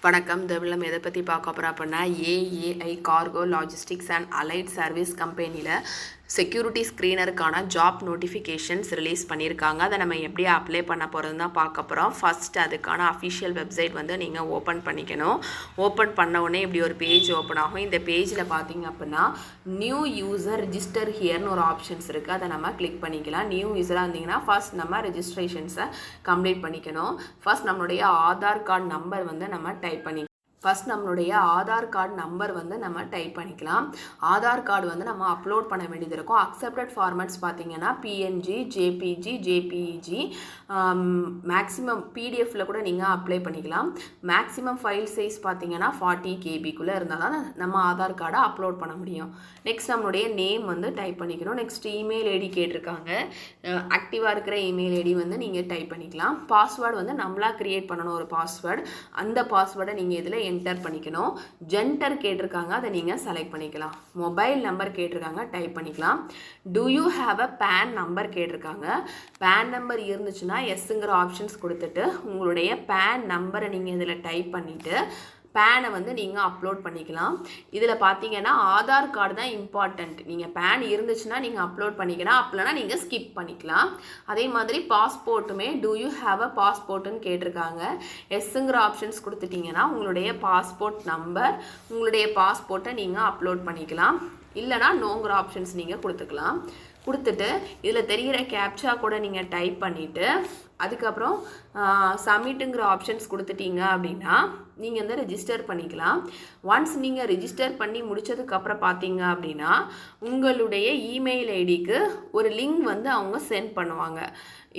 வணக்கம். நம்ம எதை பற்றி பார்க்க போகிறோம் அப்படின்னா AAI cargo logistics and allied service கம்பெனியில் செக்யூரிட்டி ஸ்க்ரீனருக்கான ஜாப் நோட்டிஃபிகேஷன்ஸ் ரிலீஸ் பண்ணியிருக்காங்க. அதை நம்ம எப்படி அப்ளை பண்ண போகிறது தான் பார்க்க போகிறோம். ஃபஸ்ட் அதுக்கான அஃபிஷியல் வெப்சைட் நீங்கள் ஓப்பன் பண்ணிக்கணும். ஓப்பன் பண்ண உடனே இப்படி ஒரு பேஜ் ஓப்பன் ஆகும். இந்த பேஜில் பார்த்தீங்க அப்படின்னா நியூ யூசர் ரிஜிஸ்டர் ஹியர்னு ஒரு ஆப்ஷன்ஸ் இருக்குது. அதை நம்ம கிளிக் பண்ணிக்கலாம். நியூ யூஸராக இருந்தீங்கன்னா ஃபஸ்ட் நம்ம ரெஜிஸ்ட்ரேஷன்ஸை கம்ப்ளீட் பண்ணிக்கணும். ஃபஸ்ட் நம்மளுடைய ஆதார் கார்டு நம்பர் நம்ம டைப் பண்ணி ஃபஸ்ட் நம்மளுடைய ஆதார் கார்டு நம்பர் நம்ம டைப் பண்ணிக்கலாம். ஆதார் கார்டு நம்ம அப்லோட் பண்ண வேண்டியது இருக்கும். அக்செப்டட் ஃபார்மேட்ஸ் பார்த்தீங்கன்னா பிஎன்ஜி, ஜேபிஜி, ஜேபிஇஜி, மேக்ஸிமம் பிடிஎஃப்பில் கூட நீங்கள் அப்ளை பண்ணிக்கலாம். மேக்ஸிமம் ஃபைல் சைஸ் பார்த்தீங்கன்னா 40 கேபிக்குள்ளே இருந்தால் தான் நம்ம ஆதார் கார்டை அப்லோட் பண்ண முடியும். நெக்ஸ்ட் நம்மளுடைய நேம் டைப் பண்ணிக்கணும். நெக்ஸ்ட் இமெயில் ஐடி கேட்டிருக்காங்க. ஆக்டிவாக இருக்கிற இமெயில் ஐடி நீங்கள் டைப் பண்ணிக்கலாம். பாஸ்வேர்டு நம்மளாக க்ரியேட் பண்ணணும் ஒரு பாஸ்வேர்டு. அந்த பாஸ்வேர்டை நீங்கள் இதில் என்டர் பண்ணிக்கணும். ஜென்டர் கேட்டிருக்காங்க, அதை நீங்கள் செலக்ட் பண்ணிக்கலாம். மொபைல் நம்பர் கேட்டிருக்காங்க, டைப் பண்ணிக்கலாம். Do you have a PAN number கேட்டிருக்காங்க. பேன் நம்பர் இருந்துச்சுன்னா எஸ்ங்கிற ஆப்ஷன்ஸ் கொடுத்துட்டு உங்களுடைய பேன் நம்பரை நீங்கள் இதில் டைப் பண்ணிவிட்டு பேனை நீங்கள் அப்லோட் பண்ணிக்கலாம். இதில் பார்த்தீங்கன்னா ஆதார் கார்டு தான் இம்பார்ட்டண்ட். நீங்கள் பேன் இருந்துச்சுன்னா நீங்கள் அப்லோட் பண்ணிக்கலாம், அப்பலனா நீங்கள் ஸ்கிப் பண்ணிக்கலாம். அதே மாதிரி பாஸ்போர்ட்டுமே டூ யூ ஹாவ் அ பாஸ்போர்ட்டுன்னு கேட்டிருக்காங்க. எஸ்ஸுங்கிற ஆப்ஷன்ஸ் கொடுத்துட்டிங்கன்னா உங்களுடைய பாஸ்போர்ட் நம்பர், உங்களுடைய பாஸ்போர்ட்டை நீங்கள் அப்லோட் பண்ணிக்கலாம். இல்லைனா நோங்கிற ஆப்ஷன்ஸ் நீங்கள் கொடுத்துக்கலாம். கொடுத்துட்டு இதில் தெரிகிற கேப்சா கூட நீங்கள் டைப் பண்ணிவிட்டு அதுக்கப்புறம் சப்மிட்டுங்கிற ஆப்ஷன்ஸ் கொடுத்துட்டீங்க அப்படின்னா நீங்கள் ரெஜிஸ்டர் பண்ணிக்கலாம். ஒன்ஸ் நீங்கள் ரெஜிஸ்டர் பண்ணி முடித்ததுக்கப்புறம் பார்த்தீங்க அப்படின்னா உங்களுடைய இமெயில் ஐடிக்கு ஒரு லிங்க் அவங்க சென்ட் பண்ணுவாங்க.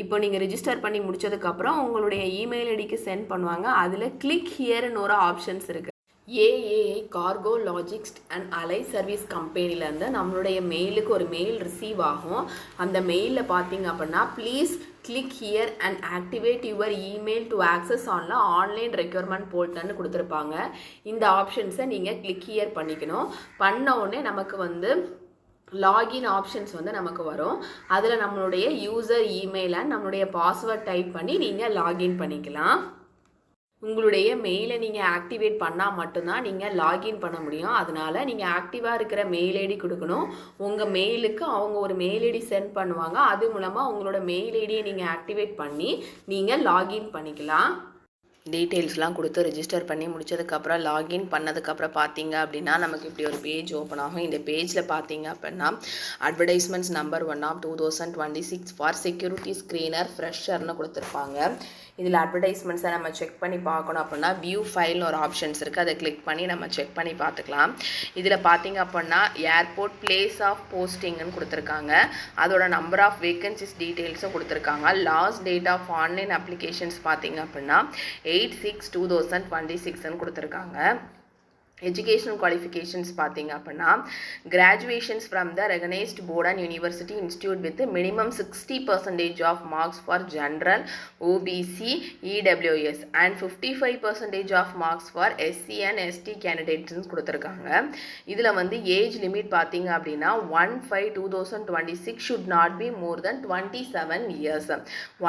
இப்போ நீங்கள் ரெஜிஸ்டர் பண்ணி முடித்ததுக்கப்புறம் உங்களுடைய இமெயில் ஐடிக்கு சென்ட் பண்ணுவாங்க. அதில் கிளிக் ஹியர்னு ஒரு ஆப்ஷன்ஸ் இருக்குது. ஏஏஐ கார்கோ லாஜிஸ்டிக்ஸ் அண்ட் அலை சர்வீஸ் கம்பெனிலேருந்து நம்மளுடைய மெயிலுக்கு ஒரு மெயில் ரிசீவ் ஆகும். அந்த மெயிலில் பார்த்தீங்க அப்படின்னா please click here and activate your email to access online requirement போர்ட்டல்னு கொடுத்துருப்பாங்க. இந்த ஆப்ஷன்ஸை நீங்கள் கிளிக் ஹியர் பண்ணிக்கணும். பண்ண உடனே நமக்கு லாகின் ஆப்ஷன்ஸ் நமக்கு வரும். அதில் நம்மளுடைய யூசர் இமெயில் அண்ட் நம்மளுடைய பாஸ்வேர்ட் டைப் பண்ணி நீங்கள் லாகின் பண்ணிக்கலாம். உங்களுடைய மெயிலை நீங்கள் ஆக்டிவேட் பண்ணால் மட்டும்தான் நீங்கள் லாகின் பண்ண முடியும். அதனால் நீங்கள் ஆக்டிவாக இருக்கிற மெயில் ஐடி கொடுக்கணும். உங்கள் மெயிலுக்கு அவங்க ஒரு மெயில் ஐடி சென்ட் பண்ணுவாங்க. அது மூலமாக உங்களோட மெயில் ஐடியை நீங்கள் ஆக்டிவேட் பண்ணி நீங்கள் லாகின் பண்ணிக்கலாம். டீட்டெயில்ஸ்லாம் கொடுத்து ரெஜிஸ்டர் பண்ணி முடிச்சதுக்கப்புறம் லாகின் பண்ணதுக்கப்புறம் பார்த்தீங்க அப்படின்னா நமக்கு இப்படி ஒரு பேஜ் ஓப்பன் ஆகும். இந்த பேஜில் பார்த்தீங்க அப்படின்னா advertisements number 1 of 2026 for security screener ஃப்ரெஷர்னு கொடுத்துருப்பாங்க. இதில் அட்வர்டைஸ்மெண்ட்ஸை நம்ம செக் பண்ணி பார்க்கணும் அப்படின்னா வியூ ஃபைல்னு ஒரு ஆப்ஷன்ஸ் இருக்குது. அதை கிளிக் பண்ணி நம்ம செக் பண்ணி பார்த்துக்கலாம். இதில் பார்த்தீங்க அப்படின்னா ஏர்போர்ட் பிளேஸ் ஆஃப் போஸ்டிங்னு கொடுத்துருக்காங்க. அதோட நம்பர் ஆஃப் வேகன்சிஸ் டீட்டெயில்ஸும் கொடுத்துருக்காங்க. Last date of online applications பார்த்தீங்க அப்படின்னா 8/6/2026 கொடுத்துருக்காங்க. எஜுகேஷனல் குவாலிஃபிகேஷன்ஸ் பார்த்தீங்க அப்படின்னா graduations from the recognised board and university institute with minimum 60% of marks for general, OBC, EWS and 55% of marks for SC and ST கேண்டிடேட்ஸ்னு கொடுத்துருக்காங்க. இதில் ஏஜ் லிமிட் பார்த்தீங்க அப்படின்னா 1/5/2026 should not be more than 27 years.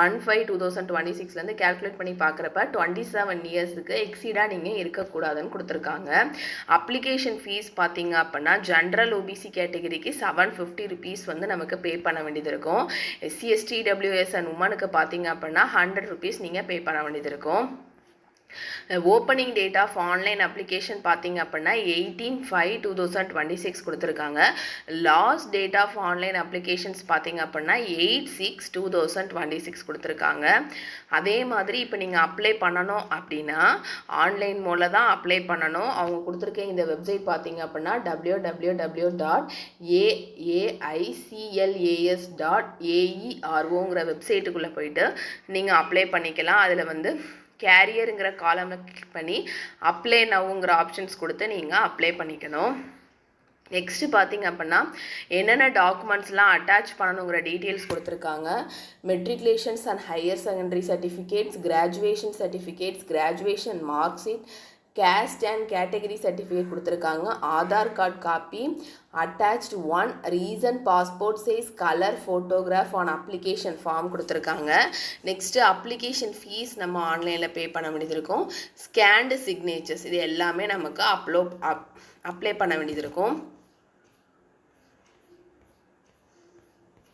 1/5/2026 calculate பண்ணி பார்க்குறப்ப 27 இயர்ஸுக்கு எக்ஸீடாக நீங்கள் இருக்கக்கூடாதுன்னு கொடுத்துருக்காங்க. அப்ளிகேஷன் ஃபீஸ் பார்த்தீங்க அப்படின்னா ஜென்ரல் ஓபிசி கேட்டகரிக்கு 750 rupees நமக்கு பே பண்ண வேண்டியது இருக்கும். எஸ்சி, எஸ்டி, டபிள்யூஎஸ் அண்ட் உமனுக்கு பார்த்தீங்க அப்படின்னா 100 rupees நீங்கள் பே பண்ண வேண்டியது இருக்கும். Opening date of online application பார்த்தீங்க அப்படின்னா 18/5/2026 கொடுத்துருக்காங்க. Last date of online applications பார்த்தீங்க அப்படின்னா 8/6/2026 கொடுத்துருக்காங்க. அதே மாதிரி இப்போ நீங்கள் அப்ளை பண்ணணும் அப்படின்னா ஆன்லைன் மூலம் தான் அப்ளை பண்ணணும். அவங்க கொடுத்துருக்க இந்த வெப்சைட் பார்த்தீங்க அப்படின்னா www.aiClas.aero வெப்சைட்டுக்குள்ளே போயிட்டு நீங்கள் அப்ளை பண்ணிக்கலாம். அதில் கேரியருங்கிற காலமை கிளிக் பண்ணி அப்ளை நவுங்கிற ஆப்ஷன்ஸ் கொடுத்து நீங்கள் அப்ளை பண்ணிக்கணும். நெக்ஸ்ட்டு பார்த்தீங்க அப்படின்னா என்னென்ன டாக்குமெண்ட்ஸ்லாம் அட்டாச் பண்ணணுங்கிற டீட்டெயில்ஸ் கொடுத்துருக்காங்க. Matriculations and higher secondary certificates, graduation certificates, graduation mark sheet, caste and category certificate கொடுத்துருக்காங்க, Aadhaar card copy, attached 1 recent passport size colour photograph on application form கொடுத்துருக்காங்க. நெக்ஸ்ட்டு அப்ளிகேஷன் ஃபீஸ் நம்ம ஆன்லைனில் பே பண்ண வேண்டியது இருக்கும். ஸ்கேன்டு சிக்னேச்சர்ஸ் இது எல்லாமே நமக்கு அப்ளை பண்ண வேண்டியது இருக்கும்.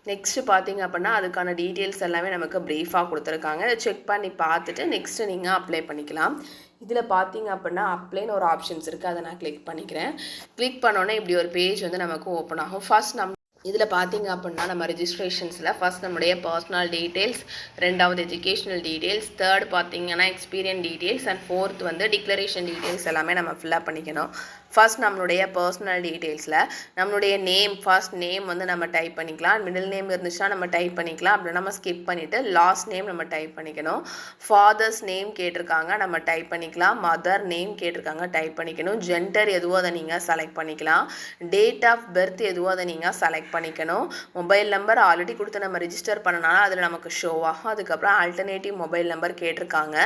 நெக்ஸ்ட்டு பார்த்தீங்க அப்படின்னா அதுக்கான டீட்டெயில்ஸ் எல்லாமே நமக்கு ப்ரீஃபாக கொடுத்துருக்காங்க. இதை செக் பண்ணி பார்த்துட்டு நெக்ஸ்ட்டு நீங்கள் அப்ளை பண்ணிக்கலாம். இதில் பார்த்தீங்க அப்படின்னா அப்ளைன்னு ஒரு ஆப்ஷன்ஸ் இருக்குது, அதை நான் கிளிக் பண்ணிக்கிறேன். கிளிக் பண்ணோன்னே இப்படி ஒரு பேஜ் வந்து நமக்கு ஓப்பன் ஆகும். ஃபர்ஸ்ட் இதில் பார்த்தீங்க அப்படின்னா நம்ம ரெஜிஸ்ட்ரேஷன்ஸில் ஃபர்ஸ்ட் நம்முடைய பர்சனல் டீட்டெயில்ஸ், ரெண்டாவது எஜுகேஷனல் டீட்டெயில்ஸ், தேர்ட் பார்த்தீங்கன்னா எக்ஸ்பீரியன்ஸ் டீட்டெயில்ஸ் அண்ட் ஃபோர்த் வந்து டிக்ளரேஷன் டீட்டெயில்ஸ் எல்லாமே நம்ம ஃபில்அப் பண்ணிக்கணும். ஃபர்ஸ்ட் நம்மளுடைய பர்சனல் டீட்டெயில்ஸில் நம்மளுடைய நேம், ஃபர்ஸ்ட் நேம் வந்து நம்ம டைப் பண்ணிக்கலாம். மிடில் நேம் இருந்துச்சுன்னா நம்ம டைப் பண்ணிக்கலாம். அப்படி நம்ம ஸ்கிப் பண்ணிவிட்டு லாஸ்ட் நேம் நம்ம டைப் பண்ணிக்கணும். ஃபாதர்ஸ் நேம் கேட்டிருக்காங்க, நம்ம டைப் பண்ணிக்கலாம். மதர் நேம் கேட்டிருக்காங்க, டைப் பண்ணிக்கணும். ஜெண்டர் எதுவோ அதை நீங்கள் செலக்ட் பண்ணிக்கலாம். டேட் ஆஃப் பர்த் எதுவோ அதை நீங்கள் செலக்ட் பண்ணிக்கணும். மொபைல் நம்பர் ஆல்ரெடி கொடுத்து நம்ம ரிஜிஸ்டர் பண்ணனால அதில் நமக்கு ஷோ ஆகும். அதுக்கப்புறம் ஆல்டர்னேட்டிவ் மொபைல் நம்பர் கேட்டிருக்காங்க.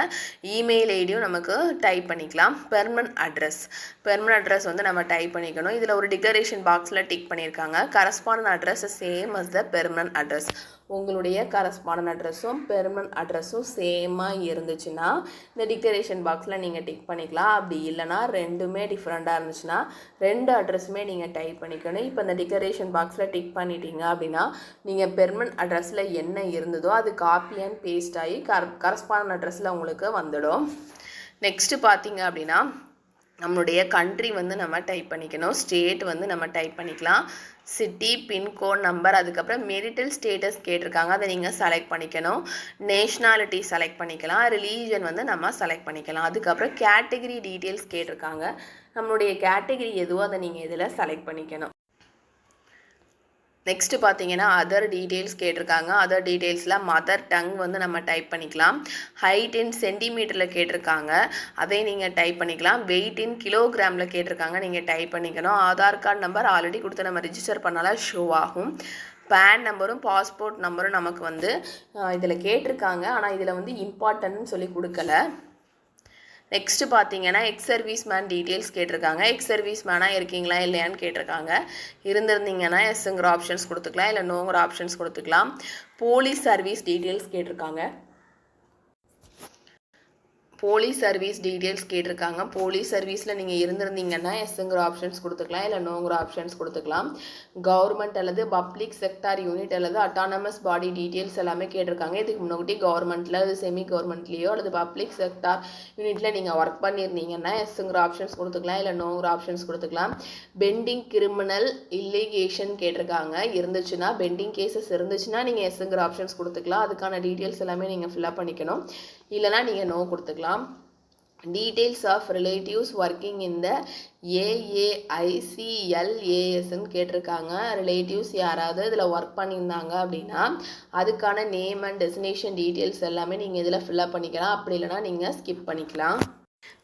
இமெயில் ஐடியும் நமக்கு டைப் பண்ணிக்கலாம். பெர்மனன்ட் அட்ரஸ் வந்து நம்ம டைப் பண்ணிக்கணும். இதில் ஒரு டிக்ளரேஷன் பாக்ஸில் டிக் பண்ணியிருக்காங்க. கரஸ்பாண்டன்ட் அட்ரஸ் சேம் அஸ் த பெர்மனன்ட் அட்ரஸ். உங்களுடைய கரஸ்பாண்டன்ட் அட்ரஸும் பெர்மனன்ட் அட்ரஸும் சேமாக இருந்துச்சுன்னா இந்த டிக்ளரேஷன் பாக்ஸில் நீங்கள் டிக் பண்ணிக்கலாம். அப்படி இல்லைனா ரெண்டுமே டிஃப்ரெண்ட்டாக இருந்துச்சுன்னா ரெண்டு அட்ரஸுமே நீங்கள் டைப் பண்ணிக்கணும். இப்போ இந்த டிக்ளரேஷன் பாக்ஸில் டிக் பண்ணிட்டீங்க அப்படின்னா நீங்கள் பெர்மனன்ட் அட்ரஸில் என்ன இருந்ததோ அது காப்பி அண்ட் பேஸ்ட் ஆகி கரஸ்பாண்டன்ட் அட்ரஸில் உங்களுக்கு வந்துடும். நெக்ஸ்ட்டு பார்த்தீங்க அப்படின்னா நம்மளுடைய கண்ட்ரி வந்து நம்ம டைப் பண்ணிக்கணும். ஸ்டேட் வந்து நம்ம டைப் பண்ணிக்கலாம். சிட்டி, பின்கோட், நம்பர், அதுக்கப்புறம் மெரிட்டல் ஸ்டேட்டஸ் கேட்டிருக்காங்க, அதை நீங்கள் செலக்ட் பண்ணிக்கணும். நேஷ்னாலிட்டி செலக்ட் பண்ணிக்கலாம். ரிலீஜன் வந்து நம்ம செலக்ட் பண்ணிக்கலாம். அதுக்கப்புறம் கேட்டகரி டீட்டெயில்ஸ் கேட்டிருக்காங்க, நம்மளுடைய கேட்டகரி எதுவோ அதை நீங்கள் இதில் செலக்ட் பண்ணிக்கணும். நெக்ஸ்ட்டு பார்த்தீங்கன்னா அதர் டீட்டெயில்ஸ் கேட்டிருக்காங்க. அதர் டீட்டெயில்ஸில் மதர் டங் வந்து நம்ம டைப் பண்ணிக்கலாம். ஹைட் இன் சென்டிமீட்டரில் கேட்டிருக்காங்க, அதை நீங்கள் டைப் பண்ணிக்கலாம். வெயிட் இன் கிலோகிராமில் கேட்டிருக்காங்க, நீங்கள் டைப் பண்ணிக்கணும். ஆதார் கார்டு நம்பர் ஆல்ரெடி கொடுத்து நம்ம ரிஜிஸ்டர் பண்ணால ஷோ ஆகும். பேன் நம்பரும் பாஸ்போர்ட் நம்பரும் நமக்கு வந்து இதில் கேட்டிருக்காங்க, ஆனால் இதில் வந்து இம்பார்ட்டன்ட்னு சொல்லி கொடுக்கல. நெக்ஸ்ட்டு பார்த்தீங்கன்னா எக்ஸ் சர்வீஸ் மேன் டீட்டெயில்ஸ் கேட்டிருக்காங்க. எக்ஸ் சர்வீஸ் மேனாக இருக்கீங்களா இல்லையான்னு கேட்டிருக்காங்க. இருந்திருந்தீங்கன்னா எஸ்ஸுங்கிற ஆப்ஷன்ஸ் கொடுத்துக்கலாம், இல்லை நோங்கிற ஆப்ஷன்ஸ் கொடுத்துக்கலாம். போலீஸ் சர்வீஸ் டீட்டெயில்ஸ் கேட்டிருக்காங்க. போலீஸ் சர்வீஸ் டீட்டெயில்ஸ் கேட்டிருக்காங்க. போலீஸ் சர்வீஸில் நீங்கள் இருந்திருந்தீங்கன்னா எஸ்ஸுங்கிற ஆப்ஷன்ஸ் கொடுத்துக்கலாம், இல்லை நோங்கிற ஆப்ஷன்ஸ் கொடுத்துக்கலாம். கவர்மெண்ட் அல்லது பப்ளிக் செக்டார் யூனிட் அல்லது அட்டானமஸ் பாடி டீட்டெயில்ஸ் எல்லாமே கேட்டிருக்காங்க. இதுக்கு முன்னாடி கவர்மெண்ட்டில் அல்லது செமி கவர்மெண்ட்லேயோ அல்லது பப்ளிக் செக்டார் யூனிட்டில் நீங்கள் ஒர்க் பண்ணியிருந்தீங்கன்னா எஸ்ஸுங்கிற ஆப்ஷன்ஸ் கொடுத்துக்கலாம், இல்லை நோங்கிற ஆப்ஷன்ஸ் கொடுத்துக்கலாம். பெண்டிங் கிரிமினல் இல்லிகேஷன் கேட்டிருக்காங்க. இருந்துச்சுன்னா பெண்டிங் கேசஸ் இருந்துச்சுன்னா நீங்கள் எஸ்ஸுங்கிற ஆப்ஷன்ஸ் கொடுத்துக்கலாம். அதுக்கான டீட்டெயில்ஸ் எல்லாமே நீங்கள் ஃபில்அப் பண்ணிக்கணும், இல்லைனா நீங்கள் நோ கொடுத்துக்கலாம். டீட்டெயில்ஸ் ஆஃப் ரிலேட்டிவ்ஸ் ஒர்க்கிங் இந்த AAICLASன்னு கேட்டிருக்காங்க. ரிலேட்டிவ்ஸ் யாராவது இதில் ஒர்க் பண்ணியிருந்தாங்க அப்படின்னா அதுக்கான நேம் அண்ட் டெஸ்டினேஷன் டீட்டெயில்ஸ் எல்லாமே நீங்கள் இதில் ஃபில்அப் பண்ணிக்கலாம். அப்படி இல்லைனா நீங்கள் ஸ்கிப் பண்ணிக்கலாம்.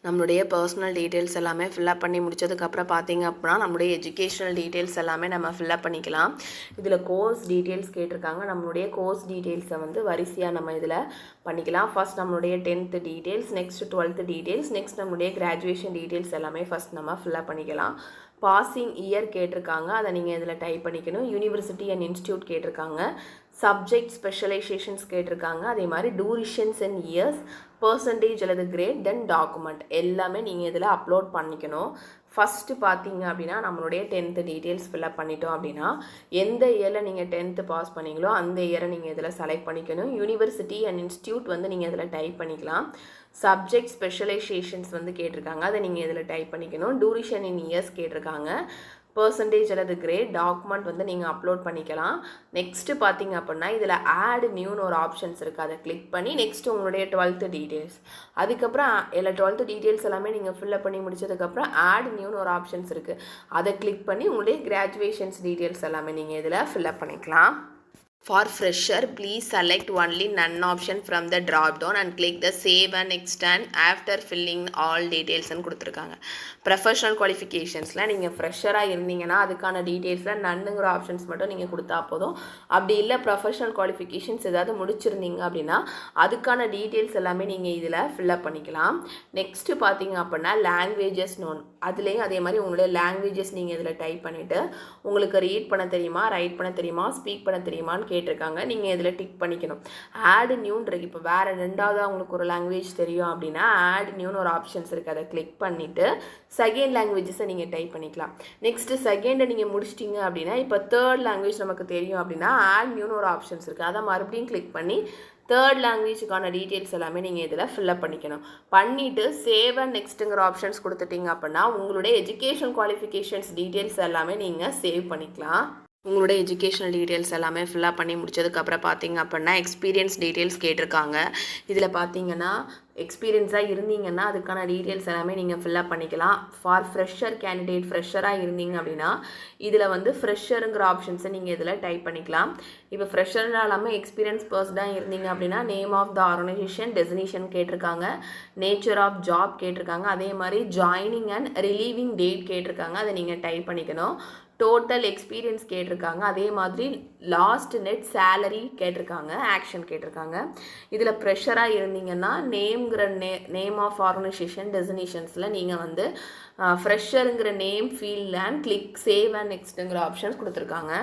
நம்மளுடைய பர்சனல் டீட்டெயில்ஸ் எல்லாமே ஃபில்அப் பண்ணி முடிச்சதுக்கப்புறம் பார்த்தீங்க அப்படின்னா நம்மளுடைய எஜுகேஷனல் டீட்டெயில்ஸ் எல்லாமே நம்ம ஃபில்அப் பண்ணிக்கலாம். இதில் கோர்ஸ் டீட்டெயில்ஸ் கேட்டிருக்காங்க. நம்மளுடைய கோர்ஸ் டீட்டெயில்ஸை வந்து வரிசையாக நம்ம இதில் பண்ணிக்கலாம். ஃபர்ஸ்ட் நம்மளுடைய 10th details, next 12th details, next நம்மளுடைய கிராஜுவேஷன் டீட்டெயில்ஸ் எல்லாமே ஃபர்ஸ்ட் நம்ம ஃபில்அப் பண்ணிக்கலாம். பாசிங் இயர் கேட்டிருக்காங்க, அதை நீங்கள் இதில் டைப் பண்ணிக்கணும். யூனிவர்சிட்டி அண்ட் இன்ஸ்டியூட் கேட்டிருக்காங்க. சப்ஜெக்ட் ஸ்பெஷலைசேஷன்ஸ் கேட்டிருக்காங்க. அதே மாதிரி டூரிஷன்ஸ் அண்ட் இயர்ஸ், பர்சன்டேஜ் அல்லது கிரேட், தென் டாக்குமெண்ட் எல்லாமே நீங்கள் இதில் அப்லோட் பண்ணிக்கணும். ஃபஸ்ட்டு பார்த்தீங்க அப்படின்னா நம்மளுடைய 10th டீட்டெயில்ஸ் ஃபில்அப் பண்ணிட்டோம் அப்படின்னா எந்த இயரில் நீங்கள் 10th பாஸ் பண்ணீங்களோ அந்த இயரை நீங்கள் இதில் செலக்ட் பண்ணிக்கணும். யூனிவர்சிட்டி அண்ட் இன்ஸ்டியூட் வந்து நீங்கள் இதில் டைப் பண்ணிக்கலாம். சப்ஜெக்ட் ஸ்பெஷலைசேஷன்ஸ் வந்து கேட்டிருக்காங்க, அதை நீங்கள் இதில் டைப் பண்ணிக்கணும். டூரிஷன் இன் இயர்ஸ் கேட்டிருக்காங்க. பர்சன்டேஜ் அல்லது கிரேட், டாக்குமெண்ட் வந்து நீங்கள் அப்லோட் பண்ணிக்கலாம். நெக்ஸ்ட்டு பார்த்தீங்க அப்படின்னா இதில் ஆட் நியூன்னு ஒரு ஆப்ஷன்ஸ் இருக்குது, அதை கிளிக் பண்ணி நெக்ஸ்ட்டு உங்களுடைய 12th டீட்டெயில்ஸ், அதுக்கப்புறம் இல்லை 12th டீட்டெயில்ஸ் எல்லாமே நீங்கள் ஃபில்அப் பண்ணி முடிச்சதுக்கப்புறம் ஆட் நியூன்னு ஒரு ஆப்ஷன்ஸ் இருக்குது, அதை கிளிக் பண்ணி உங்களுடைய கிராஜுவேஷன்ஸ் டீட்டெயில்ஸ் எல்லாமே நீங்கள் இதில் ஃபில்அப் பண்ணிக்கலாம். For fresher, please select only none option from the drop down and click the save and extend after filling all details ன்னு கொடுத்துருக்காங்க. ப்ரொஃபஷனல் குவாலிஃபிகேஷன்ஸில் நீங்கள் ஃப்ரெஷராக இருந்தீங்கன்னா அதுக்கான டீட்டெயில்ஸில் நன்னுங்கிற ஆப்ஷன்ஸ் மட்டும் நீங்கள் கொடுத்தா போதும். அப்படி இல்லை ப்ரொஃபஷனல் குவாலிஃபிகேஷன்ஸ் ஏதாவது முடிச்சிருந்தீங்க அப்படின்னா அதுக்கான டீட்டெயில்ஸ் எல்லாமே நீங்கள் இதில் ஃபில்அப் பண்ணிக்கலாம். நெக்ஸ்ட்டு பார்த்தீங்க அப்படின்னா லாங்குவேஜஸ் நோன், அதுலேயும் அதே மாதிரி உங்களுடைய லாங்குவேஜஸ் நீங்கள் இதில் டைப் பண்ணிவிட்டு உங்களுக்கு ரீட் பண்ண தெரியுமா, ரைட் பண்ண தெரியுமா, ஸ்பீக் பண்ண தெரியுமான்னு கேட்டிருக்காங்க. நீங்கள் இதில் டிக் பண்ணிக்கணும். ஆட் நியூன்னு இருக்கு. இப்போ வேறு ரெண்டாவது உங்களுக்கு ஒரு லாங்குவேஜ் தெரியும் அப்படின்னா ஆட் நியூன்னு ஒரு ஆப்ஷன்ஸ் இருக்குது. அதை கிளிக் பண்ணிவிட்டு செகண்ட் லாங்குவேஜஸை நீங்கள் டைப் பண்ணிக்கலாம். நெக்ஸ்ட்டு செகண்டை நீங்கள் முடிச்சிட்டிங்க அப்படின்னா இப்போ தேர்ட் லாங்குவேஜ் நமக்கு தெரியும் அப்படின்னா ஆட் நியூன்னு ஒரு ஆப்ஷன்ஸ் இருக்குது. அதை மறுபடியும் கிளிக் பண்ணி தேர்ட் லாங்குவேஜுக்கான டீட்டெயில்ஸ் எல்லாமே நீங்கள் இதில் ஃபில்அப் பண்ணிக்கணும். பண்ணிவிட்டு சேவ் அண்ட் நெக்ஸ்ட்டுங்கிற ஆப்ஷன்ஸ் கொடுத்துட்டிங்க அப்படின்னா உங்களுடைய எஜுகேஷன் குவாலிஃபிகேஷன்ஸ் டீட்டெயில்ஸ் எல்லாமே நீங்கள் சேவ் பண்ணிக்கலாம். உங்களோட எஜுகேஷனல் டீட்டெயில்ஸ் எல்லாமே ஃபில்அப் பண்ணி முடிச்சதுக்கப்புறம் பார்த்தீங்க அப்படின்னா எக்ஸ்பீரியன்ஸ் டீட்டெயில்ஸ் கேட்டிருக்காங்க. இதில் பார்த்தீங்கன்னா எக்ஸ்பீரியன்ஸாக இருந்தீங்கன்னா அதுக்கான டீட்டெயில்ஸ் எல்லாமே நீங்கள் ஃபில்அப் பண்ணிக்கலாம். ஃபார் ஃப்ரெஷர் கேண்டிடேட், ஃப்ரெஷராக இருந்தீங்க அப்படின்னா இதில் வந்து ஃப்ரெஷருங்கிற ஆப்ஷன்ஸை நீங்கள் இதில் டைப் பண்ணிக்கலாம். இப்போ ஃப்ரெஷர்னா இல்லாமல் எக்ஸ்பீரியன்ஸ் பர்சனாக இருந்தீங்க அப்படின்னா நேம் ஆஃப் த ஆர்கனைசேஷன் டெசினிஷன் கேட்டிருக்காங்க, நேச்சர் ஆஃப் ஜாப் கேட்டிருக்காங்க, அதே மாதிரி ஜாயினிங் அண்ட் ரிலீவிங் டேட் கேட்டிருக்காங்க. அதை நீங்கள் டைப் பண்ணிக்கணும். டோட்டல் எக்ஸ்பீரியன்ஸ் கேட்டிருக்காங்க, அதே மாதிரி லாஸ்ட் நெட் சேலரி கேட்டிருக்காங்க, ஆக்ஷன் கேட்டிருக்காங்க. இதில் ப்ரெஷராக இருந்தீங்கன்னா நேம்ங்கிற நேம் ஆஃப் ஆர்கனைசேஷன் டெசினிஷன்ஸில் நீங்கள் வந்து ஃப்ரெஷருங்கிற name field and click save and நெக்ஸ்ட்டுங்கிற ஆப்ஷன்ஸ் கொடுத்துருக்காங்க.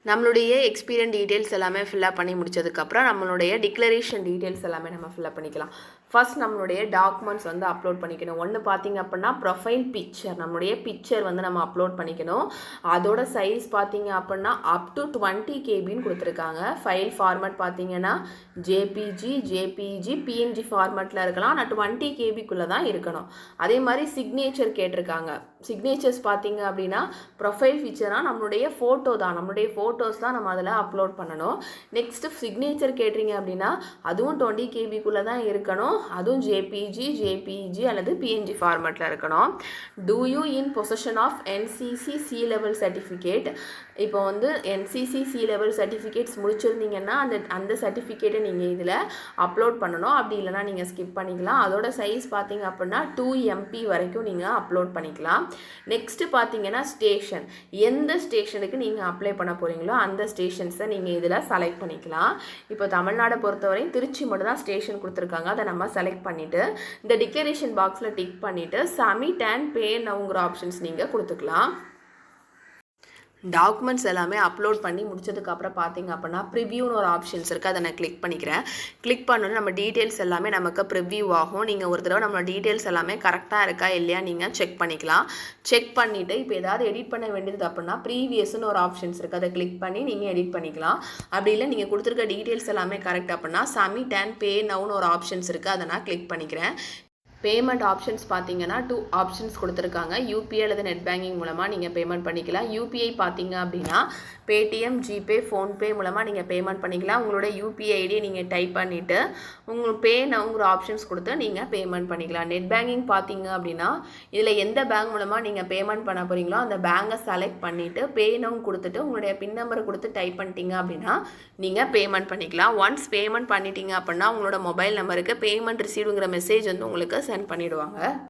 நம்மளுடைய எக்ஸ்பீரியன்ஸ் டீட்டெயில்ஸ் எல்லாமே ஃபில்அப் பண்ணி முடிச்சதுக்கப்புறம் நம்மளுடைய டிக்ளரேஷன் டீட்டெயில்ஸ் எல்லாமே நம்ம ஃபில்அப் பண்ணிக்கலாம். ஃபர்ஸ்ட் நம்மளுடைய டாக்குமெண்ட்ஸ் வந்து அப்லோட் பண்ணிக்கணும். ஒன்று பார்த்தீங்க அப்படின்னா ப்ரொஃபைல் பிக்சர், நம்மளுடைய பிக்சர் வந்து நம்ம அப்லோட் பண்ணிக்கணும். அதோட சைஸ் பார்த்தீங்க அப்படின்னா அப் டு 20 KBன்னு கொடுத்துருக்காங்க. ஃபைல் ஃபார்மேட் பார்த்தீங்கன்னா ஜேபிஜி, பிஎன்ஜி ஃபார்மேட்டில் இருக்கலாம். ஆனால் 20 KBக்குள்ளே தான் இருக்கணும். அதே மாதிரி சிக்னேச்சர் கேட்டிருக்காங்க. சிக்னேச்சர்ஸ் பார்த்தீங்க அப்படின்னா ப்ரொஃபைல் பிக்சராக நம்மளுடைய ஃபோட்டோ தான், நம்மளுடைய ஃபோட்டோஸ் தான் நம்ம அதில் அப்லோட் பண்ணணும். நெக்ஸ்ட்டு சிக்னேச்சர் கேட்டிங்க அப்படின்னா அதுவும் 20 KBக்குள்ளே தான் இருக்கணும். அதுவும் ஜேபிஜி அல்லது பிஎன்ஜி ஃபார்மேட்டில் இருக்கணும். Do you in possession of NCC C level certificate, இப்போ வந்து என்சிசி சி லெவல் சர்டிஃபிகேட்ஸ் முடிச்சிருந்தீங்கன்னா அந்த சர்டிஃபிகேட்டை நீங்கள் இதில் அப்லோட் பண்ணணும். அப்படி இல்லைனா நீங்கள் ஸ்கிப் பண்ணிக்கலாம். அதோட சைஸ் பார்த்தீங்க அப்படின்னா 2 MB வரைக்கும் நீங்கள் அப்லோட் பண்ணிக்கலாம். நெக்ஸ்ட்டு பார்த்தீங்கன்னா ஸ்டேஷன், எந்த ஸ்டேஷனுக்கு நீங்கள் அப்ளை பண்ண போகிறீங்களோ அந்த ஸ்டேஷன்ஸை நீங்கள் இதில் செலக்ட் பண்ணிக்கலாம். இப்போ தமிழ்நாடை பொறுத்தவரையும் திருச்சி மட்டும் தான் ஸ்டேஷன் கொடுத்துருக்காங்க. அதை நம்ம செலக்ட் பண்ணிவிட்டு இந்த டிக்ளரேஷன் பாக்ஸில் டிக் பண்ணிவிட்டு சப்மிட் அண்ட் பே நவுங்கிற ஆப்ஷன்ஸ் நீங்கள் கொடுத்துக்கலாம். டாக்குமெண்ட்ஸ் எல்லாமே அப்லோட் பண்ணி முடிச்சதுக்கப்புறம் பார்த்தீங்க அப்படின்னா ப்ரிவ்யூன்னு ஒரு ஆப்ஷன்ஸ் இருக்குது. அதை நான் கிளிக் பண்ணிக்கிறேன். கிளிக் பண்ணோன்னா நம்ம டீட்டெயில்ஸ் எல்லாமே நமக்கு ப்ரிவ்யூ ஆகும். நீங்கள் ஒரு தடவை நம்ம டீட்டெயில்ஸ் எல்லாமே கரெக்டாக இருக்கா இல்லையா நீங்கள் செக் பண்ணிக்கலாம். செக் பண்ணிவிட்டு இப்போ ஏதாவது எடிட் பண்ண வேண்டியது அப்படின்னா ப்ரீவியஸ்னு ஒரு ஆப்ஷன்ஸ் இருக்குது. அதை கிளிக் பண்ணி நீங்கள் எடிட் பண்ணிக்கலாம். அப்படி இல்லை நீங்கள் கொடுத்துருக்க டீட்டெயில்ஸ் எல்லாமே கரெக்ட் அப்படின்னா சப்மிட் அண்ட் பே நவுன்னு ஒரு ஆப்ஷன்ஸ் இருக்குது. அதை நான் கிளிக் பண்ணிக்கிறேன். பேமெண்ட் ஆப்ஷன்ஸ் பார்த்தீங்கன்னா 2 ஆப்ஷன்ஸ் கொடுத்துருக்காங்க. யூபிஐ அல்லது நெட் பேங்கிங் மூலமாக நீங்கள் பேமெண்ட் பண்ணிக்கலாம். யூபிஐ பார்த்தீங்க அப்படின்னா பேடிஎம், ஜிபே, ஃபோன்பே மூலமாக நீங்கள் பேமெண்ட் பண்ணிக்கலாம். உங்களோட யூபிஐ ஐடியை நீங்கள் டைப் பண்ணிவிட்டு உங்களுக்கு பே நவுங்கிற ஆப்ஷன்ஸ் கொடுத்து நீங்கள் பேமெண்ட் பண்ணிக்கலாம். நெட் பேங்கிங் பார்த்தீங்க அப்படின்னா இதில் எந்த பேங்க் மூலமாக நீங்கள் பேமெண்ட் பண்ண போகிறீங்களோ அந்த பேங்கை செலக்ட் பண்ணிவிட்டு பே நவு கொடுத்துட்டு உங்களுடைய பின் நம்பரை கொடுத்து டைப் பண்ணிட்டீங்க அப்படின்னா நீங்கள் பேமெண்ட் பண்ணிக்கலாம். ஒன்ஸ் பேமெண்ட் பண்ணிட்டீங்க அப்படின்னா உங்களோட மொபைல் நம்பருக்கு பேமெண்ட் ரிசீவ்ங்கிற மெசேஜ் வந்து உங்களுக்கு சென்ட் பண்ணிவிடுவாங்க.